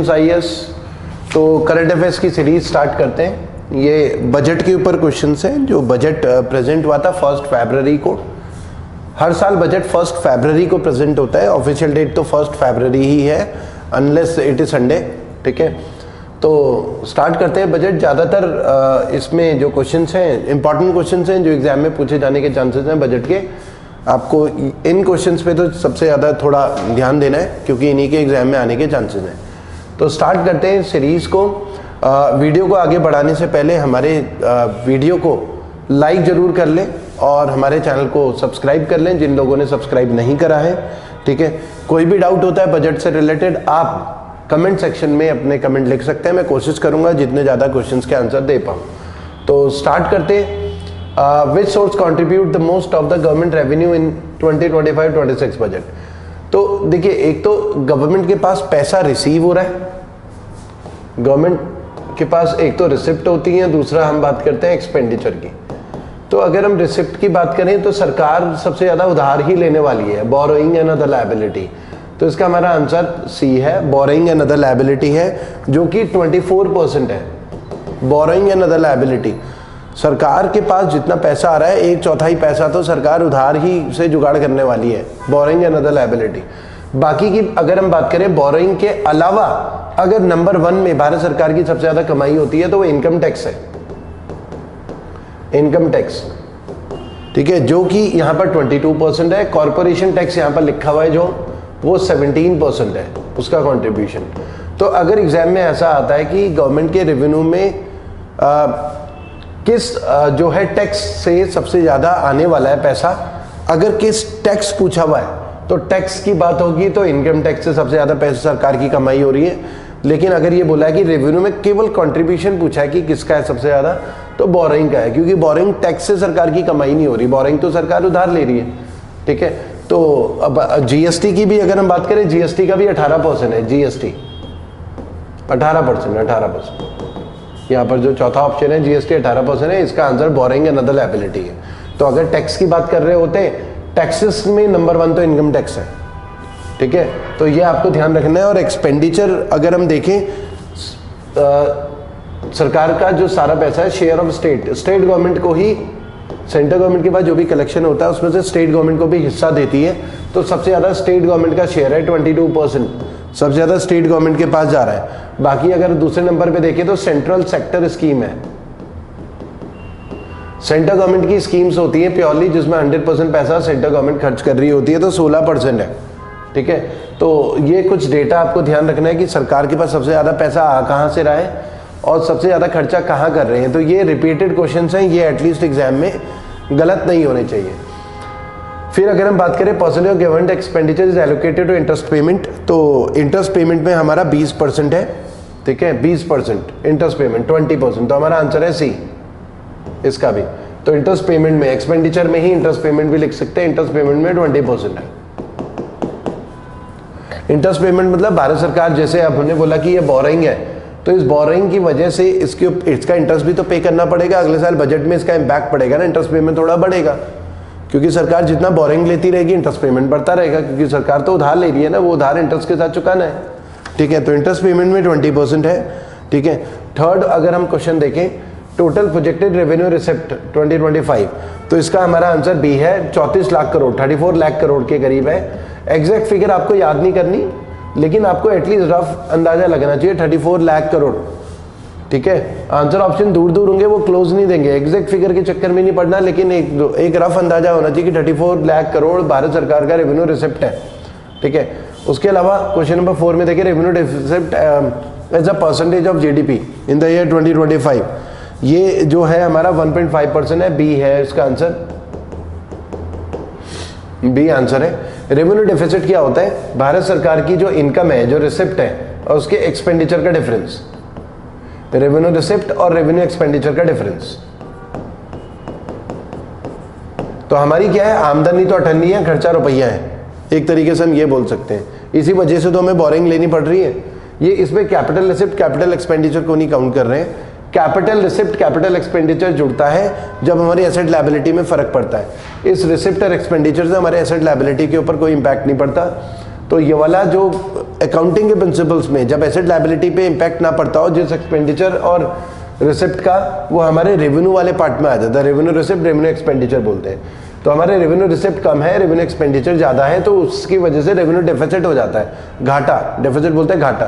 IAS तो current affairs की series start करते हैं। ये बजट के ऊपर क्वेश्चंस हैं। जो बजट प्रेजेंट हुआ था 1 फरवरी को। हर साल बजट 1 फरवरी को प्रेजेंट होता है। ऑफिशियल डेट तो 1 फरवरी ही है अनलेस इट इज संडे। ठीक है, तो स्टार्ट करते हैं बजट। ज़्यादातर इसमें जो क्वेश्चंस हैं इंपॉर्टेंट क्वेश्चंस हैं जो एग्जाम में पूछे जाने के चांसेस हैं बजट के। आपको इन क्वेश्चंस पे तो सबसे ज़्यादा थोड़ा ध्यान देना है क्योंकि इन्हीं के एग्जाम में आने के चांसेस हैं। तो स्टार्ट करते हैं सीरीज़ को। वीडियो को आगे बढ़ाने से पहले हमारे वीडियो को लाइक ज़रूर कर लें और हमारे चैनल को सब्सक्राइब कर लें जिन लोगों ने सब्सक्राइब नहीं करा है। ठीक है, कोई भी डाउट होता है बजट से रिलेटेड आप कमेंट सेक्शन में अपने कमेंट लिख सकते हैं। मैं कोशिश करूंगा जितने ज़्यादा क्वेश्चंस के आंसर दे पाऊँ। तो स्टार्ट करते हैं। Which source contribute the most of the government revenue in 2025-26 budget. तो देखिए, एक तो गवर्नमेंट के पास पैसा रिसीव हो रहा है। गवर्नमेंट के पास एक तो रिसिप्ट होती है, दूसरा हम बात करते हैं एक्सपेंडिचर की। तो अगर हम रिसिप्ट की बात करें तो सरकार सबसे ज़्यादा उधार ही लेने वाली है, बोरोइंग एंड अदर लायबिलिटी। तो इसका हमारा आंसर सी है, बोरोइंग एंड अदर लायबिलिटी है, जो कि 24% है। बोरोइंग एंड अदर लायबिलिटी, सरकार के पास जितना पैसा आ रहा है 1/4 पैसा तो सरकार उधार ही से जुगाड़ करने वाली है, बोरोइंग एंड अदर लायबिलिटी। बाकी की अगर हम बात करें बोरोइंग के अलावा, अगर नंबर 1 में भारत सरकार की सबसे ज्यादा कमाई होती है तो वो इनकम टैक्स है, इनकम टैक्स। ठीक है, जो कि यहाँ पर 22% है। कॉर्पोरेशन टैक्स यहाँ पर लिखा हुआ है जो वो 17% है उसका कंट्रीब्यूशन। तो अगर एग्जाम में ऐसा आता है कि गवर्नमेंट के रेवेन्यू में किस जो है टैक्स से सबसे ज्यादा आने वाला है पैसा, अगर किस टैक्स पूछा हुआ है तो टैक्स की बात होगी तो इनकम टैक्स से सबसे ज्यादा पैसा सरकार की कमाई हो रही है। लेकिन अगर ये बोला है कि रेवेन्यू में केवल कंट्रीब्यूशन पूछा है कि किसका है सबसे ज्यादा, तो बोरिंग का है, क्योंकि बोरिंग टैक्स से सरकार की कमाई नहीं हो रही, बोरिंग तो सरकार उधार ले रही है। ठीक है, तो अब जीएसटी की भी अगर हम बात करें, जीएसटी का भी 18% है। जीएसटी 18%। यहाँ पर जो चौथा ऑप्शन है जीएसटी 18% है। इसका answer boring and other liability है। तो अगर टैक्स की बात कर रहे होते, टैक्सेस में नंबर 1 तो इनकम टैक्स है। ठीक है, तो ये आपको ध्यान रखना है। और एक्सपेंडिचर अगर हम देखें, सरकार का जो सारा पैसा है शेयर ऑफ स्टेट गवर्नमेंट को ही, सेंट्रल गवर्नमेंट के पास जो भी कलेक्शन होता है उसमें से स्टेट गवर्नमेंट को भी हिस्सा देती है। तो सबसे ज्यादा स्टेट गवर्नमेंट का शेयर है 22%, सबसे ज्यादा स्टेट गवर्नमेंट के पास जा रहा है। बाकी अगर दूसरे नंबर पे देखें तो सेंट्रल सेक्टर स्कीम है, सेंट्रल गवर्नमेंट की स्कीम्स होती है प्योरली जिसमें 100% पैसा सेंट्रल गवर्नमेंट खर्च कर रही होती है, तो 16% है। ठीक है, तो ये कुछ डेटा आपको ध्यान रखना है कि सरकार के पास सबसे ज्यादा पैसा कहाँ से रहा है और सबसे ज्यादा खर्चा कहाँ कर रहे हैं। तो ये रिपीटेड क्वेश्चंस हैं, ये एटलीस्ट एग्जाम में गलत नहीं होने चाहिए। फिर अगर हम बात करें percentage of government expenditure is allocated to interest payment, तो इंटरेस्ट पेमेंट में हमारा 20% है। ठीक है, 20% इंटरेस्ट पेमेंट, 20%, तो हमारा आंसर है सी इसका भी। तो इंटरेस्ट पेमेंट में, एक्सपेंडिचर में ही इंटरेस्ट पेमेंट भी लिख सकते हैं, इंटरेस्ट पेमेंट में 20% है। इंटरेस्ट पेमेंट मतलब भारत सरकार, जैसे अब हमने बोला कि ये बोरिंग है, तो इस बोरिंग की वजह से इसका इंटरेस्ट भी तो पे करना पड़ेगा। अगले साल बजट में इसका इम्पैक्ट पड़ेगा ना, इंटरेस्ट पेमेंट थोड़ा बढ़ेगा, क्योंकि सरकार जितना बोरिंग लेती रहेगी इंटरेस्ट पेमेंट बढ़ता रहेगा, क्योंकि सरकार तो उधार ले रही है ना, वो उधार इंटरेस्ट के साथ चुकाना है। ठीक है, तो इंटरेस्ट पेमेंट में 20% है। ठीक है, थर्ड अगर हम क्वेश्चन देखें, टोटल प्रोजेक्टेड रेवेन्यू रिसिप्ट 2025, तो इसका हमारा आंसर बी है, 34 लाख करोड़, 34 लाख करोड़ के करीब है। एग्जैक्ट फिगर आपको याद नहीं करनी, लेकिन आपको एटलीस्ट रफ अंदाजा लगना चाहिए 34 लाख करोड़। ठीक है, आंसर ऑप्शन दूर दूर होंगे, वो क्लोज नहीं देंगे, एग्जैक्ट फिगर के चक्कर में नहीं पड़ना, लेकिन एक रफ अंदाजा होना चाहिए कि 34 लाख करोड़ भारत सरकार का रेवेन्यू रिसिप्ट है। ठीक है, उसके अलावा क्वेश्चन नंबर 4 में देखिए, revenue receipt as a percentage of GDP in the year 2025, ये जो है हमारा 1.5% है, बी है इसका आंसर, बी आंसर है। रेवेन्यू डेफिसिट क्या होता है? भारत सरकार की जो इनकम है, जो रिसिप्ट है, और उसके एक्सपेंडिचर का डिफरेंस, रेवेन्यू रिसिप्ट और रेवेन्यू एक्सपेंडिचर का डिफरेंस। तो हमारी क्या है, आमदनी तो 98 है, खर्चा रुपया है, एक तरीके से हम ये बोल सकते हैं। इसी वजह से तो हमें बोरिंग लेनी पड़ रही है। ये इसमें कैपिटल रिसिप्ट कैपिटल एक्सपेंडिचर को नहीं काउंट कर रहे हैं। कैपिटल रिसिप्ट कैपिटल एक्सपेंडिचर जुड़ता है जब हमारी एसेट लायबिलिटी में फर्क पड़ता है। इस रिसिप्ट और एक्सपेंडिचर से हमारे एसेट लायबिलिटी के ऊपर कोई इंपैक्ट नहीं पड़ता। तो ये वाला जो अकाउंटिंग के प्रिंसिपल्स में जब एसेट लायबिलिटी पे इम्पैक्ट ना पड़ता हो, जिस एक्सपेंडिचर और रिसिप्ट का, वो हमारे रेवेन्यू वाले पार्ट में आ जाता है। रेवेन्यू रिसिप्ट, रेवेन्यू एक्सपेंडिचर बोलते हैं। तो हमारे रेवेन्यू रिसिप्ट कम है, रेवेन्यू एक्सपेंडिचर ज़्यादा है, तो उसकी वजह से रेवेन्यू डेफिसिट हो जाता है, घाटा, डेफिसिट बोलते हैं घाटा।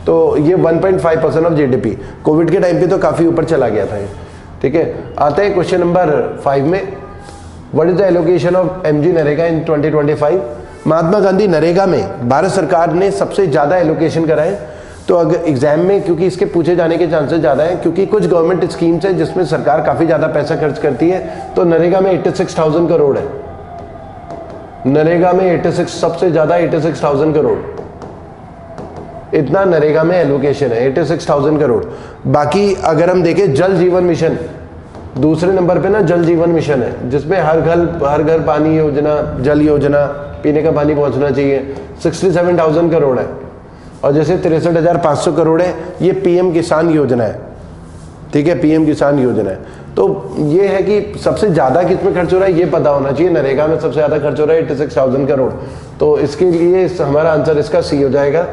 तो ये 1.5% ऑफ जीडीपी कोविड के टाइम पे तो काफ़ी ऊपर चला गया था ये, ठीक है। आते हैं क्वेश्चन नंबर 5 में, what is the allocation of MG NREGA in 2025। Mahatma Gandhi NREGA में भारत सरकार ने सबसे ज़्यादा एलोकेशन करा है। तो अगर एग्जाम में, क्योंकि इसके पूछे जाने के चांसेस ज़्यादा हैं, क्योंकि कुछ गवर्नमेंट स्कीम्स हैं जिसमें सरकार काफ़ी ज़्यादा पैसा खर्च करती है, तो नरेगा में 86,000 करोड़ है। नरेगा में 86, सबसे ज़्यादा 86,000 करोड़, इतना नरेगा में एलोकेशन है, 86,000 करोड़। बाकी अगर हम देखें जल जीवन मिशन, दूसरे नंबर पे ना जल जीवन मिशन है, जिसमें हर घर पानी योजना, जल योजना, पीने का पानी पहुंचना चाहिए, 67,000 करोड़ है। और जैसे 63,500 करोड़ है, ये पीएम किसान योजना है, ठीक है, पीएम किसान योजना है। तो ये है कि सबसे ज़्यादा किस में खर्च हो रहा है ये पता होना चाहिए। नरेगा में सबसे ज़्यादा खर्च हो रहा है 86,000 करोड़। तो इसके लिए हमारा आंसर इसका सी हो जाएगा।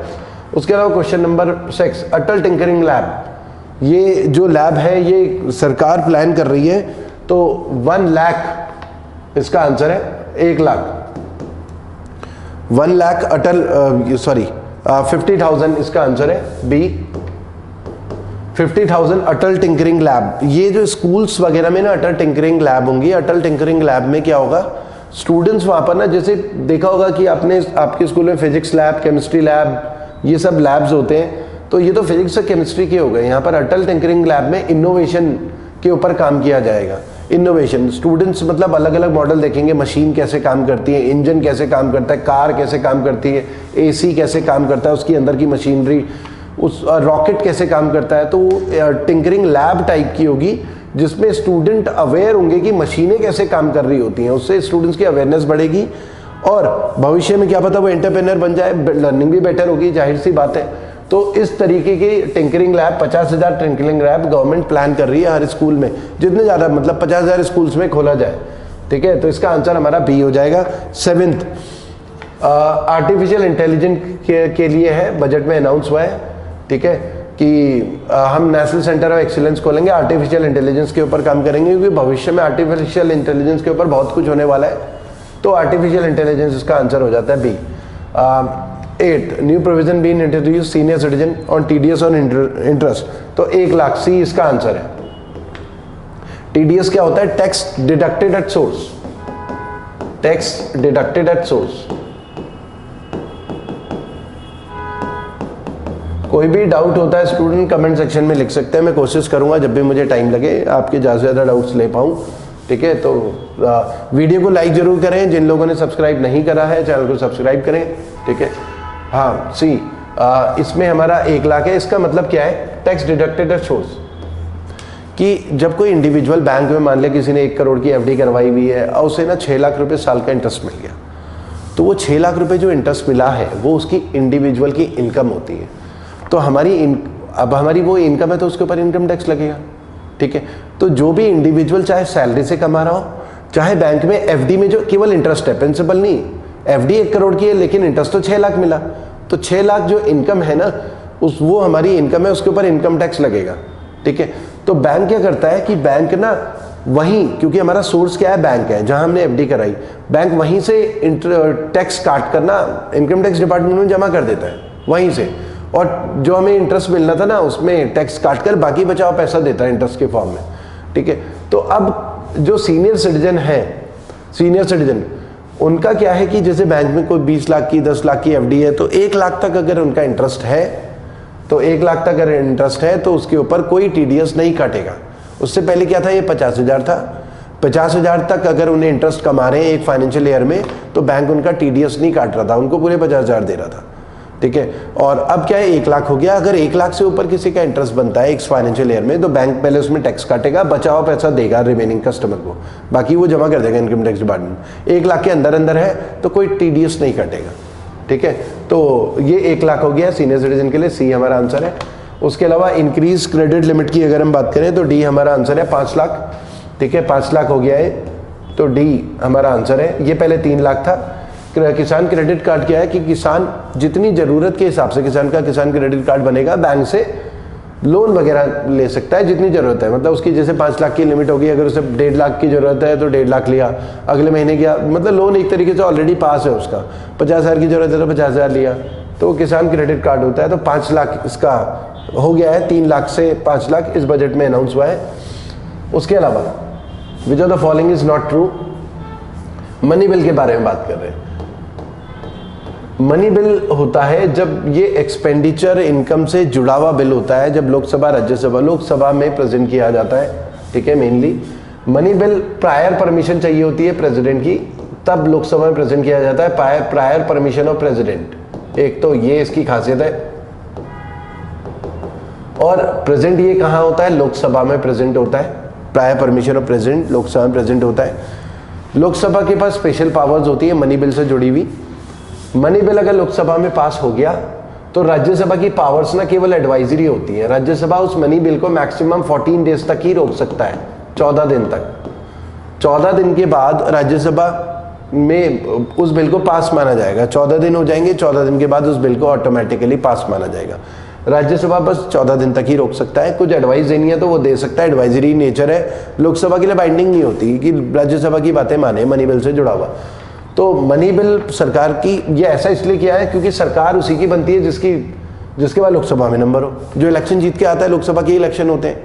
उसके अलावा क्वेश्चन नंबर 6, अटल टिंकरिंग लैब, ये जो लैब है ये सरकार प्लान कर रही है। तो 1 लाख इसका आंसर है, 1 लाख, 1 लाख अटल 50,000 इसका आंसर है बी, 50,000 अटल टिंकरिंग लैब। ये जो स्कूल्स वगैरह में ना अटल टिंकरिंग लैब होंगी। अटल टिंकरिंग लैब में क्या होगा, स्टूडेंट्स वहाँ पर ना, जैसे देखा होगा कि आपने आपके स्कूल में फिजिक्स लैब, केमिस्ट्री लैब, ये सब लैब्स होते हैं। तो ये तो फिजिक्स और केमिस्ट्री के हो गए। यहाँ पर अटल टिंकरिंग लैब में इनोवेशन के ऊपर काम किया जाएगा। इनोवेशन, स्टूडेंट्स मतलब अलग अलग मॉडल देखेंगे, मशीन कैसे काम करती है, इंजन कैसे काम करता है, कार कैसे काम करती है, एसी कैसे काम करता है, उसकी अंदर की मशीनरी, उस रॉकेट कैसे काम करता है। तो टिंकरिंग लैब टाइप की होगी, जिसमें स्टूडेंट अवेयर होंगे कि मशीनें कैसे काम कर रही होती हैं। उससे स्टूडेंट्स की अवेयरनेस बढ़ेगी और भविष्य में क्या पता वो एंटरप्रेन्योर बन जाए, लर्निंग भी बेटर होगी, जाहिर सी बात है। तो इस तरीके की tinkering lab, 50,000 tinkering lab government plan कर रही है हर स्कूल में, जितने ज़्यादा मतलब 50,000 स्कूल्स में खोला जाए, ठीक है। तो इसका आंसर हमारा बी हो जाएगा। 7th, आर्टिफिशियल इंटेलिजेंस के लिए है, बजट में अनाउंस हुआ है, ठीक है, कि हम नेशनल सेंटर ऑफ एक्सीलेंस खोलेंगे, आर्टिफिशियल इंटेलिजेंस के ऊपर काम करेंगे, क्योंकि भविष्य में आर्टिफिशियल इंटेलिजेंस के ऊपर बहुत कुछ होने वाला है। तो आर्टिफिशियल इंटेलिजेंस इसका आंसर हो जाता है B. 8, new provision been introduce senior citizen on TDS on interest. तो 1 लाख, सी इसका आंसर है। टीडीएस क्या होता है, tax deducted at source, tax deducted at source. कोई भी डाउट होता है स्टूडेंट कमेंट सेक्शन में लिख सकते हैं, मैं कोशिश करूंगा जब भी मुझे टाइम लगे आपके ज़्यादा से ज़्यादा डाउट्स ले पाऊँ, ठीक है। तो वीडियो को लाइक जरूर करें, जिन लोगों ने सब्सक्राइब नहीं करा है चैनल को सब्सक्राइब करें, ठीक है। हाँ सी, इसमें हमारा 1 लाख है। इसका मतलब क्या है, टैक्स डिडक्टेड एट सोर्स, कि जब कोई इंडिविजुअल बैंक में मान लिया किसी ने 1 करोड़ की एफडी करवाई हुई है और उसे ना 6 लाख रुपए साल का इंटरेस्ट मिल गया, तो वो 6 लाख रुपए जो इंटरेस्ट मिला है वो उसकी इंडिविजुअल की इनकम होती है। तो अब हमारी वो इनकम है तो उसके ऊपर इनकम टैक्स लगेगा, ठीक है। तो जो भी इंडिविजुअल चाहे सैलरी से कमा रहा हो, चाहे बैंक में एफडी में जो केवल इंटरेस्ट है, प्रिंसिपल नहीं, एफडी 1 करोड़ की है लेकिन इंटरेस्ट तो 6 लाख मिला, तो 6 लाख जो इनकम है ना, वो हमारी इनकम है, उसके ऊपर इनकम टैक्स लगेगा, ठीक है। तो बैंक क्या करता है कि बैंक ना वहीं, क्योंकि हमारा सोर्स क्या है, बैंक है जहां हमने एफडी कराई, बैंक वहीं से टैक्स काट करना इनकम टैक्स डिपार्टमेंट में जमा कर देता है वहीं से, और जो हमें इंटरेस्ट मिलना था ना उसमें टैक्स काट कर बाकी बचा हुआ पैसा देता है इंटरेस्ट के फॉर्म में, ठीक है। तो अब जो सीनियर सिटीजन है, सीनियर सिटीजन, उनका क्या है कि जैसे बैंक में कोई 20 लाख की 10 लाख की एफडी है, तो 1 लाख तक अगर उनका इंटरेस्ट है, तो 1 लाख तक अगर इंटरेस्ट है तो उसके ऊपर कोई टीडीएस नहीं काटेगा। उससे पहले क्या था, ये 50,000 था, 50,000 तक अगर उन्हें इंटरेस्ट कमा रहे हैं एक फाइनेंशियल ईयर में, तो बैंक उनका टीडीएस नहीं काट रहा था, उनको पूरे 50,000 दे रहा था, ठीक है। और अब क्या है, 1 लाख हो गया। अगर 1 लाख से ऊपर किसी का इंटरेस्ट बनता है एक फाइनेंशियल ईयर में, तो बैंक पहले उसमें टैक्स काटेगा, बचा हुआ पैसा देगा रिमेनिंग कस्टमर को, बाकी वो जमा कर देगा इनकम टैक्स डिपार्टमेंट। 1 लाख के अंदर अंदर है तो कोई टीडीएस नहीं कटेगा, ठीक है। तो ये 1 लाख हो गया सीनियर सिटीजन के लिए, सी हमारा आंसर है। उसके अलावा इंक्रीज क्रेडिट लिमिट की अगर हम बात करें तो डी हमारा आंसर है, 5 लाख, ठीक है, 5 लाख हो गया है, तो डी हमारा आंसर है। ये पहले 3 लाख था, किसान क्रेडिट कार्ड क्या है कि किसान जितनी ज़रूरत के हिसाब से किसान का किसान क्रेडिट कार्ड बनेगा, बैंक से लोन वगैरह ले सकता है जितनी ज़रूरत है। मतलब उसकी जैसे 5 लाख की लिमिट होगी, अगर उसे 1.5 लाख की ज़रूरत है तो 1.5 लाख लिया, अगले महीने किया, मतलब लोन एक तरीके से ऑलरेडी पास है उसका। 50,000 की ज़रूरत है तो 50,000 लिया, तो वो किसान क्रेडिट कार्ड होता है। तो 5 लाख इसका हो गया है, 3 लाख से 5 लाख इस बजट में अनाउंस हुआ है। उसके अलावा which of the following is not true, money bill के बारे में बात कर रहे हैं। मनी बिल होता है जब ये एक्सपेंडिचर इनकम से जुड़ा हुआ बिल होता है, जब लोकसभा राज्यसभा लोकसभा में प्रेजेंट किया जाता है, ठीक है। Mainly money bill prior permission चाहिए होती है प्रेसिडेंट की, तब लोकसभा में प्रेजेंट किया जाता है, प्रायर परमिशन ऑफ प्रेसिडेंट। एक तो ये इसकी खासियत है। और प्रेजेंट ये कहाँ होता है? लोकसभा में प्रेजेंट होता है। Prior permission of president Lok Sabha में प्रेजेंट होता है। लोकसभा के पास स्पेशल पावर्स होती है मनी बिल से जुड़ी हुई। मनी बिल अगर लोकसभा में पास हो गया तो राज्यसभा की पावर्स ना केवल एडवाइजरी होती है। राज्यसभा उस मनी बिल को मैक्सिमम 14 डेज तक ही रोक सकता है, 14 दिन तक। 14 दिन के बाद राज्यसभा में उस बिल को पास माना जाएगा। 14 दिन हो जाएंगे, 14 दिन के बाद उस बिल को ऑटोमेटिकली पास माना जाएगा। राज्यसभा बस 14 दिन तक ही रोक सकता है। कुछ एडवाइस देनी है तो वो दे सकता है, एडवाइजरी नेचर है। लोकसभा के लिए बाइंडिंग नहीं होती कि राज्यसभा की बातें माने, मनी बिल से जुड़ा हुआ। तो मनी बिल सरकार की ये ऐसा इसलिए किया है क्योंकि सरकार उसी की बनती है जिसके बाद लोकसभा में नंबर हो। जो इलेक्शन जीत के आता है, लोकसभा के इलेक्शन होते हैं,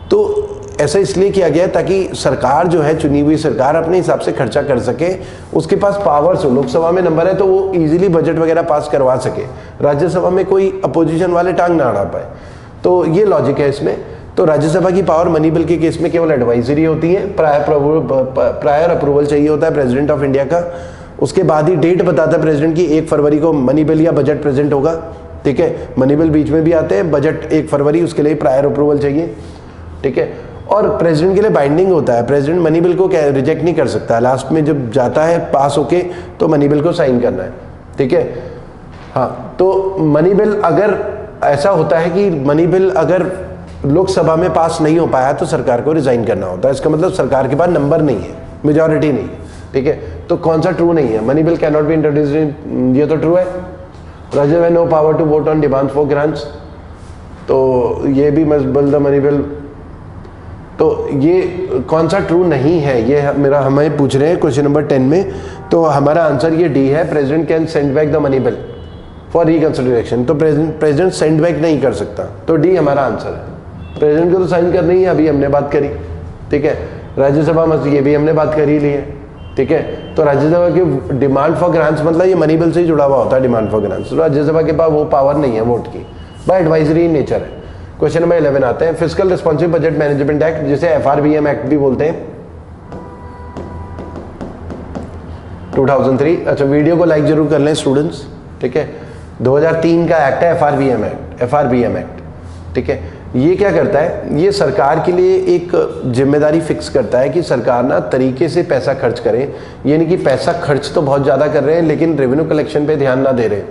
तो ऐसा इसलिए किया गया है ताकि सरकार जो है, चुनी हुई सरकार, अपने हिसाब से खर्चा कर सके, उसके पास पावर्स हो। लोकसभा में नंबर है तो वो इजीली बजट वगैरह पास करवा सके, राज्यसभा में कोई अपोजिशन वाले टांग ना अड़ा पाए। तो ये लॉजिक है इसमें। तो राज्यसभा की पावर मनी बिल के केस में केवल एडवाइजरी होती है। प्रायर अप्रूवल चाहिए होता है प्रेसिडेंट ऑफ इंडिया का। उसके बाद ही डेट बताता है प्रेसिडेंट की 1 फरवरी को मनी बिल या बजट प्रेजेंट होगा, ठीक है। मनी बिल बीच में भी आते हैं, बजट 1 फरवरी, उसके लिए प्रायर अप्रूवल चाहिए, ठीक है। और प्रेसिडेंट के लिए बाइंडिंग होता है। प्रेसिडेंट मनी बिल को रिजेक्ट नहीं कर सकता। लास्ट में जब जाता है पास होके तो मनी बिल को साइन करना है, ठीक है। हाँ, तो मनी बिल अगर ऐसा होता है कि मनी बिल अगर लोकसभा में पास नहीं हो पाया तो सरकार को रिजाइन करना होता है। इसका मतलब सरकार के पास नंबर नहीं है, मेजॉरिटी नहीं है, ठीक है। तो कौन सा ट्रू नहीं है? Money bill can not be introduced, ये तो ट्रू है। Rajya Sabha no power to vote on demand for grants, तो ये भी must bill the money bill. तो ये कौन सा ट्रू नहीं है, ये मेरा हमें पूछ रहे हैं क्वेश्चन नंबर 10 में। तो हमारा आंसर ये डी है, president can send back the money bill for reconsideration. तो प्रेसिडेंट सेंड बैक नहीं कर सकता, तो डी हमारा आंसर है। प्रेसिडेंट को तो साइन करनी है, अभी हमने बात करी, ठीक है। राज्यसभा में ये भी हमने बात कर ही ली है, ठीक है। तो राज्यसभा की डिमांड फॉर ग्रांट्स मतलब ये मनी बिल से ही जुड़ा हुआ होता है, डिमांड फॉर ग्रांट्स। तो राज्यसभा के पास वो पावर नहीं है वोट की, बाय एडवाइजरी नेचर है। क्वेश्चन नंबर 11 आते हैं, fiscal responsive budget management act, जिसे FRBM एक्ट भी बोलते हैं, 2003। अच्छा, वीडियो को लाइक जरूर कर लें स्टूडेंट्स, ठीक है। 2003 का एक्ट है FRBM एक्ट, ठीक है। ये क्या करता है? ये सरकार के लिए एक जिम्मेदारी फिक्स करता है कि सरकार ना तरीके से पैसा खर्च करे, यानी कि पैसा खर्च तो बहुत ज़्यादा कर रहे हैं लेकिन रेवेन्यू कलेक्शन पे ध्यान ना दे रहे।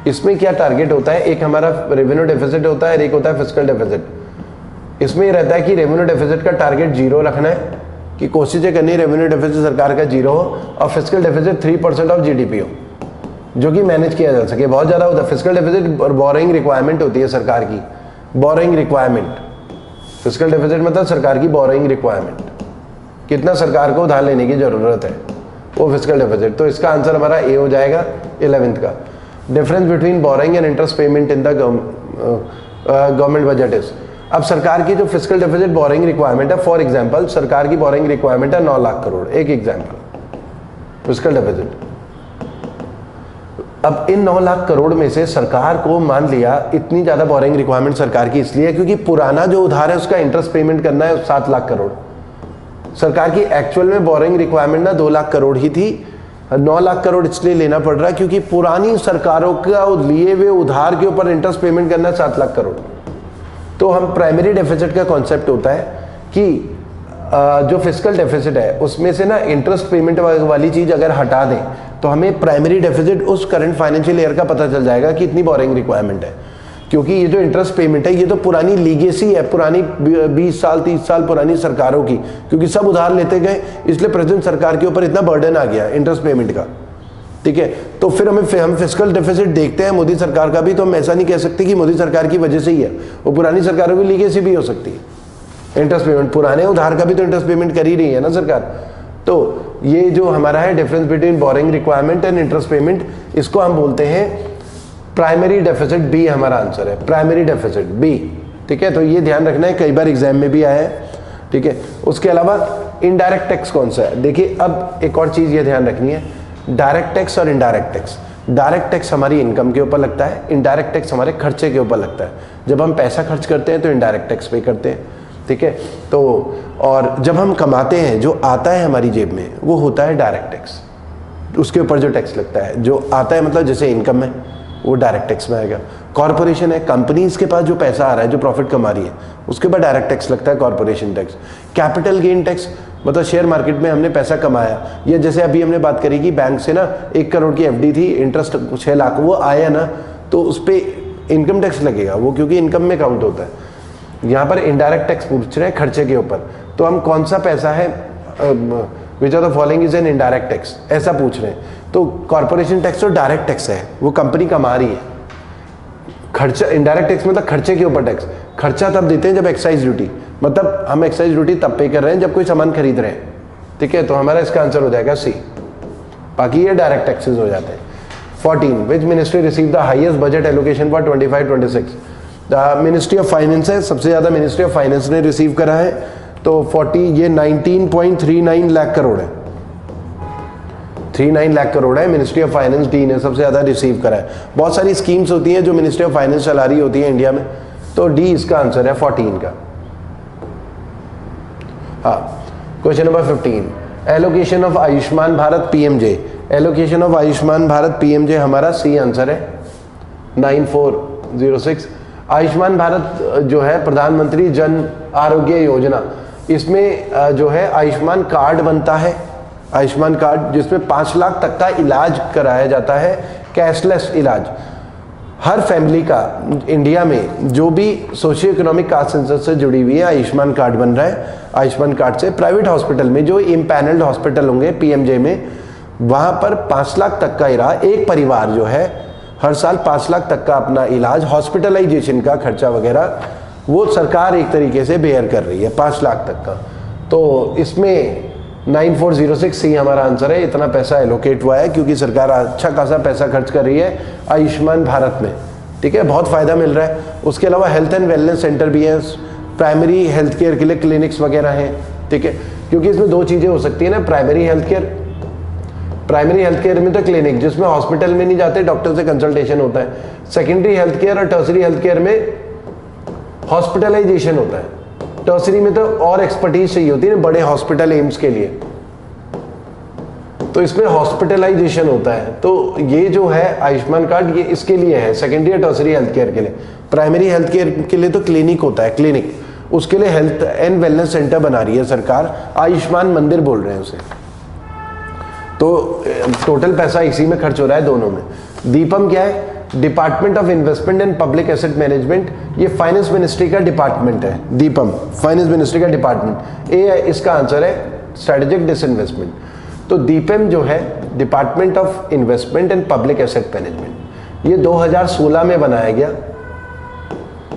इसमें क्या टारगेट होता है? एक हमारा रेवेन्यू डेफिसिट होता है, एक होता है फिस्कल डेफिसिट। इसमें ये रहता है कि रेवेन्यू डेफिसिट का टारगेट 0 रखना है, कि कोशिश ये करनी है रेवेन्यू डेफिसिट सरकार का 0 हो, और फिस्कल डेफिसिट 3% ऑफ GDP हो, जो कि मैनेज किया जा सके। बहुत ज़्यादा होता है फिस्कल डेफिसिट, और बोरिंग रिक्वायरमेंट होती है सरकार की, बोरिंग रिक्वायरमेंट। फिस्कल डेफिसिट मतलब सरकार की बोरिंग रिक्वायरमेंट, कितना सरकार को उधार लेने की जरूरत है, वो फिस्कल डेफिसिट। तो इसका आंसर हमारा ए हो जाएगा 11th का। Difference between boring and interest payment in the government budget is. अब सरकार की जो फिस्कल डेफिसिट बोरिंग रिक्वायरमेंट है, फॉर एग्जांपल सरकार की बोरिंग रिक्वायरमेंट है 9 लाख करोड़, एक एग्जांपल फिस्कल डेफिसिट। अब इन 9 लाख करोड़ में से सरकार को मान लिया इतनी ज्यादा बोरिंग रिक्वायरमेंट सरकार की इसलिए क्योंकि पुराना जो उधार है उसका इंटरेस्ट पेमेंट करना है 7 लाख करोड़। सरकार की एक्चुअल में बोरिंग रिक्वायरमेंट ना 2 लाख करोड़ ही थी, 9 लाख करोड़ इसलिए लेना पड़ रहा है क्योंकि पुरानी सरकारों का लिए हुए उधार के ऊपर इंटरेस्ट पेमेंट करना है 7 लाख करोड़। तो हम प्राइमरी डेफिसिट का कॉन्सेप्ट होता है कि जो फिस्कल डेफिसिट है उसमें से ना इंटरेस्ट पेमेंट वाली चीज अगर हटा दें तो हमें प्राइमरी डेफिसिट उस करंट फाइनेंशियल ईयर का पता चल जाएगा कि इतनी बोरिंग रिक्वायरमेंट है। क्योंकि ये जो इंटरेस्ट पेमेंट है ये तो पुरानी लीगेसी है, पुरानी 20 साल 30 साल पुरानी सरकारों की, क्योंकि सब उधार लेते गए इसलिए प्रेजेंट सरकार के ऊपर इतना बर्डन आ गया इंटरेस्ट पेमेंट का। ठीक है। तो फिर हम फिस्कल डेफिसिट देखते हैं मोदी सरकार का भी, तो हम ऐसा नहीं कह सकते कि मोदी सरकार की वजह से ही है, वो पुरानी सरकारों की लीगेसी भी हो सकती है। इंटरेस्ट पेमेंट, पुराने उधार का भी तो इंटरेस्ट पेमेंट कर ही रही है ना सरकार। तो ये जो हमारा है difference between boring requirement and interest payment, इसको हम बोलते हैं प्राइमरी डेफिसिट। बी हमारा आंसर है, प्राइमरी डेफिसिट बी। ठीक है, तो ये ध्यान रखना है, कई बार एग्जाम में भी आया है। ठीक है, उसके अलावा इनडायरेक्ट टैक्स कौन सा है? देखिए अब एक और चीज ये ध्यान रखनी है, डायरेक्ट टैक्स और इनडायरेक्ट टैक्स। डायरेक्ट टैक्स हमारी इनकम के ऊपर लगता है, इनडायरेक्ट टैक्स हमारे खर्चे के ऊपर लगता है। जब हम पैसा खर्च करते हैं तो इनडायरेक्ट टैक्स पे करते हैं। ठीक है, तो और जब हम कमाते हैं जो आता है हमारी जेब में वो होता है डायरेक्ट टैक्स, उसके ऊपर जो टैक्स लगता है जो आता है, मतलब जैसे इनकम है वो डायरेक्ट टैक्स में आएगा। कॉर्पोरेशन है, कंपनीज के पास जो पैसा आ रहा है, जो प्रॉफिट कमा रही है, उसके ऊपर डायरेक्ट टैक्स लगता है, corporation tax. Capital gain tax, मतलब शेयर मार्केट में हमने पैसा कमाया, या जैसे अभी हमने बात करी कि बैंक से ना 1 करोड़ की एफडी थी, इंटरेस्ट 6 लाख वो आया ना, तो उस पर इनकम टैक्स लगेगा वो, क्योंकि इनकम में काउंट होता है। यहाँ पर इनडायरेक्ट टैक्स पूछ रहे हैं खर्चे के ऊपर, तो हम कौन सा पैसा है which are the following is an indirect tax, ऐसा पूछ रहे हैं। तो कॉर्पोरेशन टैक्स तो डायरेक्ट टैक्स है, वो कंपनी कमा रही है। खर्चा, इनडायरेक्ट टैक्स मतलब खर्चे के ऊपर टैक्स। खर्चा तब देते हैं जब एक्साइज ड्यूटी, मतलब हम एक्साइज ड्यूटी तब पे कर रहे हैं जब कोई सामान खरीद रहे हैं। ठीक है, तो हमारा इसका आंसर हो जाएगा सी। बाकी ये डायरेक्ट टैक्सेस हो जाते हैं। 14, which ministry receive the highest budget allocation for 25-26? Ministry of finance है, सबसे ज्यादा मिनिस्ट्री ऑफ फाइनेंस ने रिसीव करा है। तो 40, ये 19.39 लाख करोड़ है, 39 लाख करोड़ है। मिनिस्ट्री ऑफ फाइनेंस डी ने सबसे ज्यादा रिसीव करा है। बहुत सारी स्कीम्स होती हैं जो मिनिस्ट्री ऑफ फाइनेंस चला रही होती है इंडिया में, तो डी इसका आंसर है 14 का। हाँ, question number 15, allocation of Ayushman Bharat PMJ. Allocation of Ayushman Bharat PMJ हमारा सी आंसर है, 9406। आयुष्मान भारत जो है प्रधानमंत्री जन आरोग्य योजना, इसमें जो है आयुष्मान कार्ड बनता है, आयुष्मान कार्ड जिसमें 5 लाख तक का इलाज कराया जाता है, कैशलेस इलाज। हर फैमिली का इंडिया में जो भी सोशियो इकोनॉमिक कास्ट सेंसस से जुड़ी हुई है, आयुष्मान कार्ड बन रहा है। आयुष्मान कार्ड से प्राइवेट हॉस्पिटल में जो इम्पैनल्ड हॉस्पिटल होंगे पीएमजे में, वहां पर 5 लाख तक का इलाज, एक परिवार जो है हर साल 5 लाख तक का अपना इलाज, हॉस्पिटलाइजेशन का खर्चा वगैरह वो सरकार एक तरीके से बेयर कर रही है, 5 लाख तक का। तो इसमें 9406 सी हमारा आंसर है। इतना पैसा एलोकेट हुआ है क्योंकि सरकार अच्छा खासा पैसा खर्च कर रही है आयुष्मान भारत में। ठीक है, बहुत फायदा मिल रहा है। उसके अलावा हेल्थ एंड वेलनेस सेंटर भी है, प्राइमरी हेल्थ केयर के लिए क्लिनिक्स वगैरह हैं। ठीक है, क्योंकि इसमें 2 चीजें हो सकती है ना, प्राइमरी हेल्थ केयर में तो क्लिनिक जिसमें हॉस्पिटल में नहीं जाते, डॉक्टर से कंसल्टेशन होता है। सेकेंडरी हेल्थ केयर और टर्सरी हेल्थ केयर में हॉस्पिटलाइजेशन होता है। टर्सरी में तो और एक्सपर्टीज चाहिए होती है ना, बड़े हॉस्पिटल एम्स के लिए, तो इसमें हॉस्पिटलाइजेशन होता है। तो ये जो है आयुष्मान कार्ड, ये इसके लिए है, सेकेंडरी और टर्सरी हेल्थ केयर के लिए। प्राइमरी हेल्थ केयर के लिए तो क्लिनिक होता है, क्लिनिक, उसके लिए हेल्थ एंड वेलनेस सेंटर बना रही है सरकार, आयुष्मान मंदिर बोल रहे हैं उसे। तो टोटल पैसा इसी में खर्च हो रहा है दोनों में। दीपम क्या है? Department of investment and public asset management, ये फाइनेंस मिनिस्ट्री का डिपार्टमेंट है। दीपम फाइनेंस मिनिस्ट्री का डिपार्टमेंट। ए है इसका आंसर है स्ट्रेटेजिक डिसइन्वेस्टमेंट। तो दीपम जो है department of investment and public asset management, ये 2016 में बनाया गया।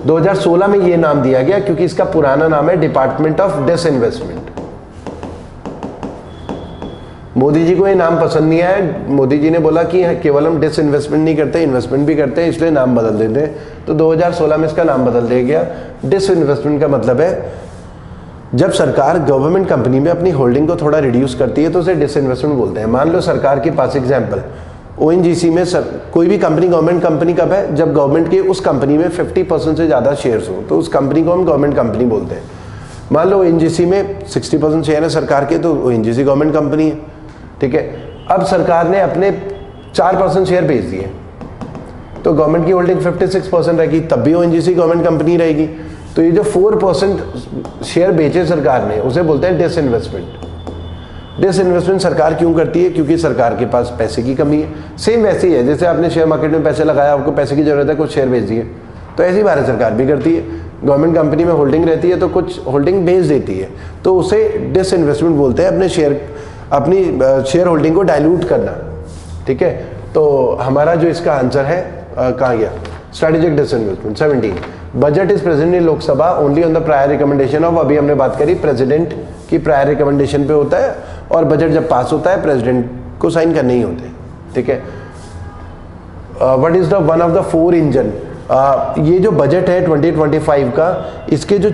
2016 में ये नाम दिया गया क्योंकि इसका पुराना नाम है department of disinvestment. Modi ji को ये नाम पसंद नहीं आया। मोदी जी ने बोला कि केवल हम डिसइन्वेस्टमेंट नहीं करते, इन्वेस्टमेंट भी करते हैं, इसलिए नाम बदल देते हैं। तो 2016 में इसका नाम बदल दिया गया। डिसइन्वेस्टमेंट का मतलब है जब सरकार गवर्नमेंट कंपनी में अपनी होल्डिंग को थोड़ा रिड्यूस करती है तो उसे डिसइन्वेस्टमेंट बोलते हैं। मान लो सरकार के पास एग्जाम्पल ओएनजीसी में कोई भी कंपनी गवर्नमेंट कंपनी कब है? जब गवर्नमेंट के उस कंपनी में 50% से ज़्यादा शेयर्स हो, तो उस कंपनी को हम गवर्नमेंट कंपनी बोलते हैं। मान लो ओएनजीसी में 60% शेयर है सरकार के, तो ओएनजीसी गवर्नमेंट कंपनी है। ठीक है, अब सरकार ने अपने 4% शेयर बेच दिए तो गवर्नमेंट की होल्डिंग 56% रहेगी, तब भी ओएनजीसी गवर्नमेंट कंपनी रहेगी। तो ये जो 4% शेयर बेचे सरकार ने, उसे बोलते हैं डिसइन्वेस्टमेंट। डिसइन्वेस्टमेंट सरकार क्यों करती है? क्योंकि सरकार के पास पैसे की कमी है। सेम वैसे ही है जैसे आपने शेयर मार्केट में पैसे लगाया, आपको पैसे की जरूरत है, कुछ शेयर बेच दिए, तो ऐसी भारत सरकार भी करती है। गवर्नमेंट कंपनी में होल्डिंग रहती है तो कुछ होल्डिंग बेच देती है, तो उसे डिसइन्वेस्टमेंट बोलते हैं। अपनी शेयर होल्डिंग को डाइल्यूट करना, ठीक है, तो हमारा जो इसका आंसर है कहाँ गया, strategic disinvestment 17। Budget is present in Lok Sabha only on the prior recommendation of, अभी हमने बात करी प्रेसिडेंट की प्रायर रिकमेंडेशन पे होता है, और बजट जब पास होता है प्रेसिडेंट को साइन करने ही होते हैं, ठीक है। What is the one of the 4 engine, ये जो बजट है 2025 का, इसके जो